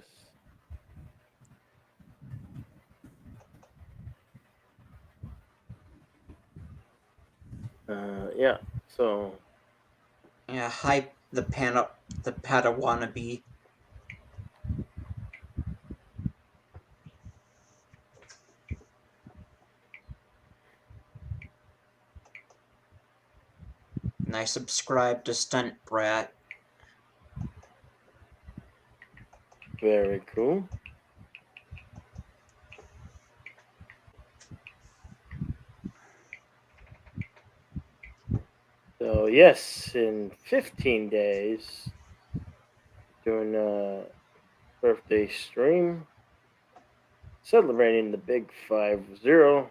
Yeah. So Yeah, hype the Padawannabe. And I subscribe to Stunt Brat. very cool. So yes, in 15 days, doing a birthday stream, celebrating the big 5-0.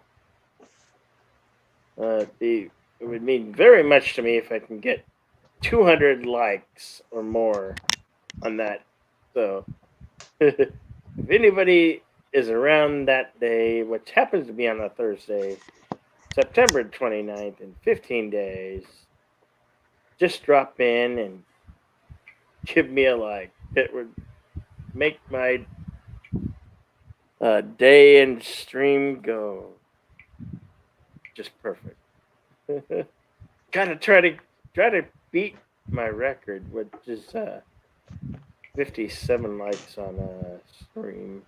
It would mean very much to me if I can get 200 likes or more on that. So if anybody is around that day, which happens to be on a Thursday, September 29th, in 15 days, just drop in and give me a like. It would make my day and stream go just perfect. Gotta try to beat my record, which is 57 likes on a stream.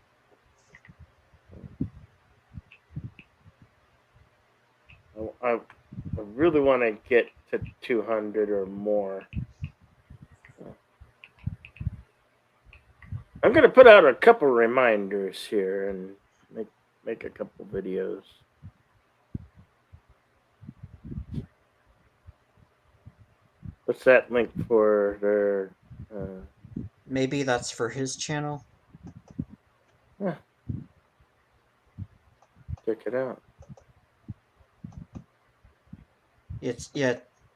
I really want to get to 200 or more. I'm gonna put out a couple reminders here and make a couple videos. What's that link for their? Maybe that's for his channel. Yeah. Check it out. It's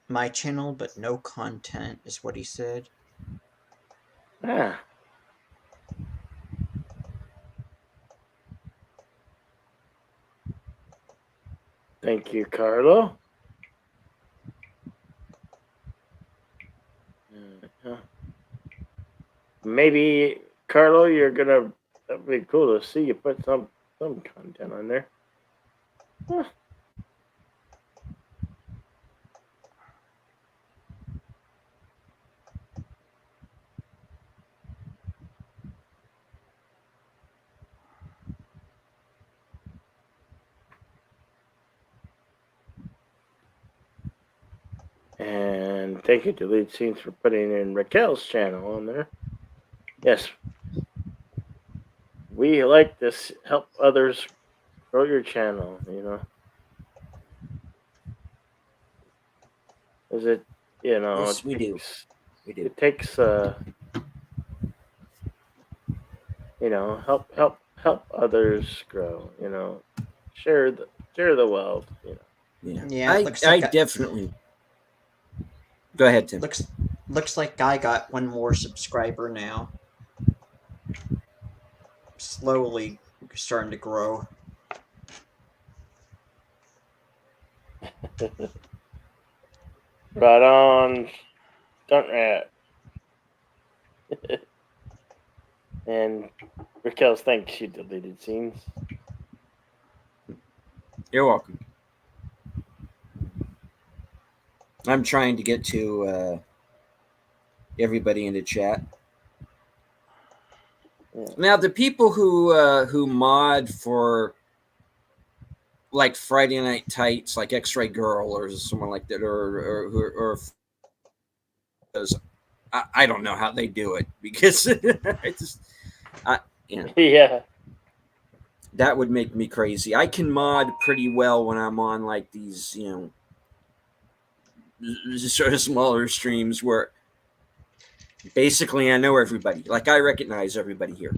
my channel, but no content is what he said. Ah. Thank you, Carlo. Maybe Carlo, that'd be cool to see you put some content on there. Huh. And thank you to Lead Scenes for putting in Raquel's channel on there. Yes. We like this. Help others grow your channel, Is it, Yes, we do. We do. It takes, help others grow, share the wealth, Yeah, I definitely. Go ahead, Tim. Looks like Guy got one more subscriber now. Slowly starting to grow. Right on, Stunt Rat. And Raquel's thanks, she deleted scenes. You're welcome. I'm trying to get to everybody in the chat. Yeah. Now, the people who mod for like Friday Night Tights, like X-Ray Girl or someone like that, or I don't know how they do it because yeah, that would make me crazy. I can mod pretty well when I'm on like these, sort of smaller streams where basically I know everybody. Like I recognize everybody here.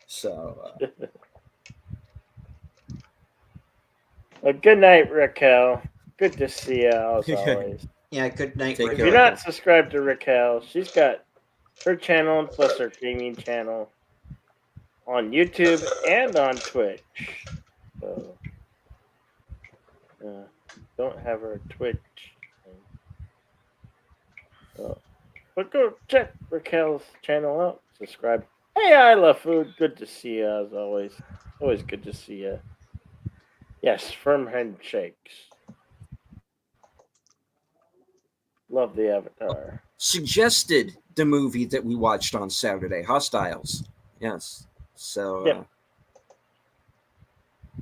So. Well, good night, Raquel. Good to see you as always. Yeah, good night, Raquel. If you're not subscribed to Raquel, she's got her channel and plus her gaming channel on YouTube and on Twitch. So, don't have her Twitch. But go check Raquel's channel out. Subscribe. Hey, I love food. Good to see you as always. Always good to see you. Yes, firm handshakes. Love the Avatar. Suggested the movie that we watched on Saturday, Hostiles. Yes. So Yep.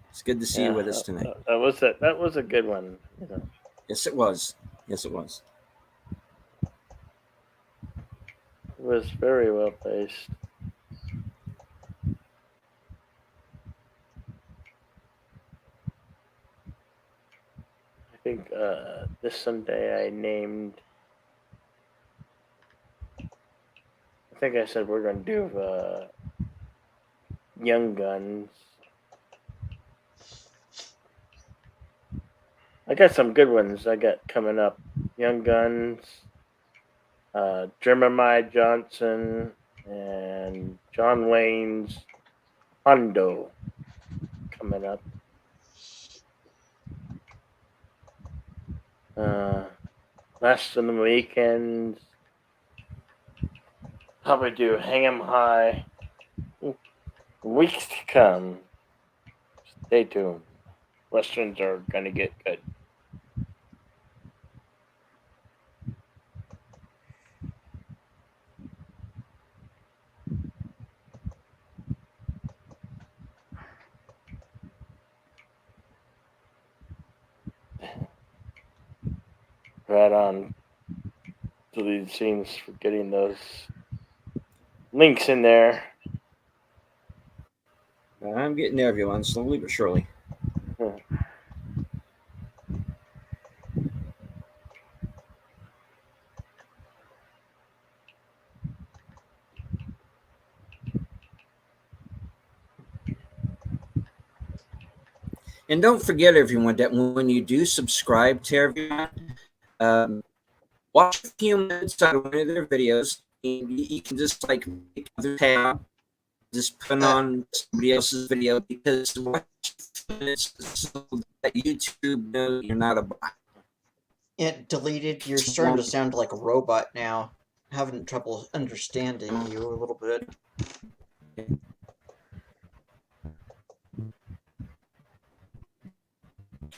it's good to see you with us tonight. That was a good one. You know. Yes, it was. Yes, it was. It was very well placed. I think this Sunday I think I said we're going to do Young Guns. I got some good ones I got coming up. Young Guns, Jeremiah Johnson, and John Wayne's Hondo coming up. Last of the Weekends. Probably do Hang 'em High. Weeks to come. Stay tuned. Westerns are gonna get good. Right on. Deleted scenes for getting those links in there. I'm getting there, everyone, slowly but surely. And don't forget, everyone, that when you do subscribe to everyone, watch a few minutes out of one of their videos. And you can just like make other tab, just put on somebody else's video, because watch minutes so that YouTube knows you're not a bot. It deleted. You're starting to sound like a robot now. Having trouble understanding you a little bit.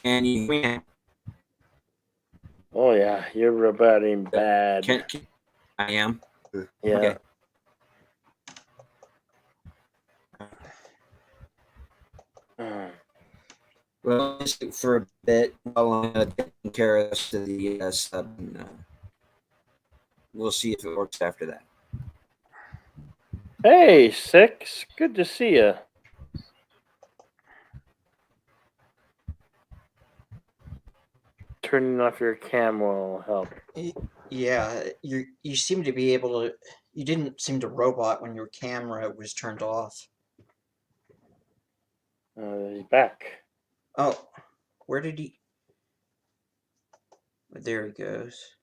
Can you hear me? Oh yeah, you're roboting bad. I am. Yeah. Okay. Well, just for a bit while I'm taking care of the sub. We'll see if it works after that. Hey, Six. Good to see you. Turning off your cam will help. Yeah, you seem to be able to. You didn't seem to robot when your camera was turned off. He's back. Oh, where did he? There he goes.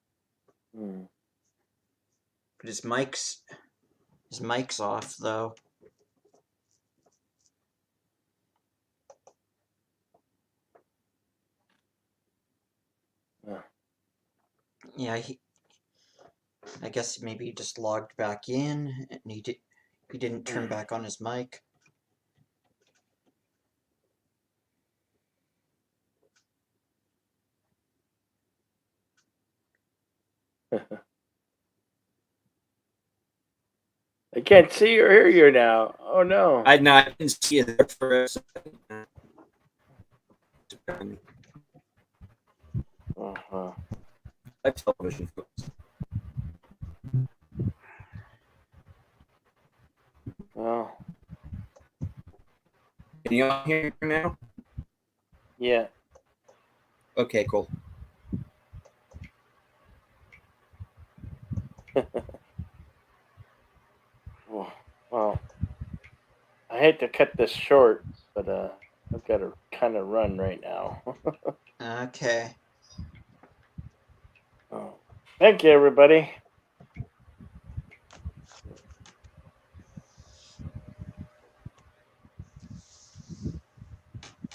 But his mic's off though. Yeah, I guess maybe he just logged back in and he didn't turn back on his mic. I can't see or hear you now. Oh no. I didn't see it there for a second. Television folks. Well. Can you all hear me now? Yeah. Okay, cool. Well, I hate to cut this short, but I've got to kind of run right now. Okay. Oh. Thank you, everybody.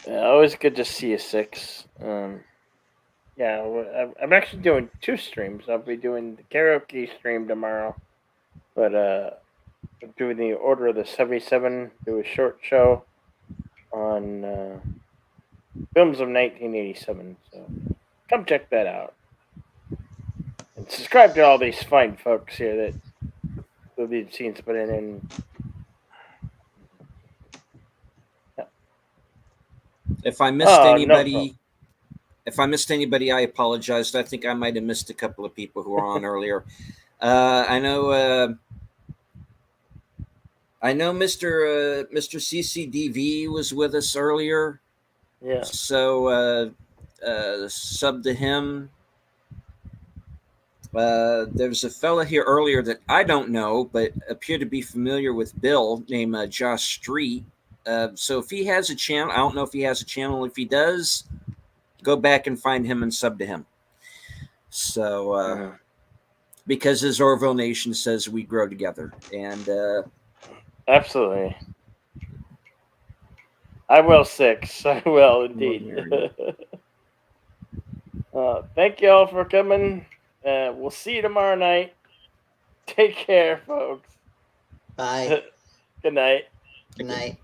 Always good to see you, Six. Yeah, I'm actually doing 2 streams. I'll be doing the karaoke stream tomorrow, but I'm doing the Order of the 77, do a short show on films of 1987. So come check that out. And subscribe to all these fine folks here that will be seen putting in. If I missed Oh, no anybody, if I missed anybody, I apologize. I think I might have missed a couple of people who were on earlier. I know Mr. CCDV was with us earlier. Yeah. So sub to him. There's a fella here earlier that I don't know, but appeared to be familiar with Bill, named Josh Street. So if he has a channel, I don't know if he has a channel. If he does, go back and find him and sub to him. So because as Orville Nation says, we grow together. And absolutely. I will 6. I will indeed. Thank you all for coming. We'll see you tomorrow night. Take care, folks. Bye. Good night. Good night.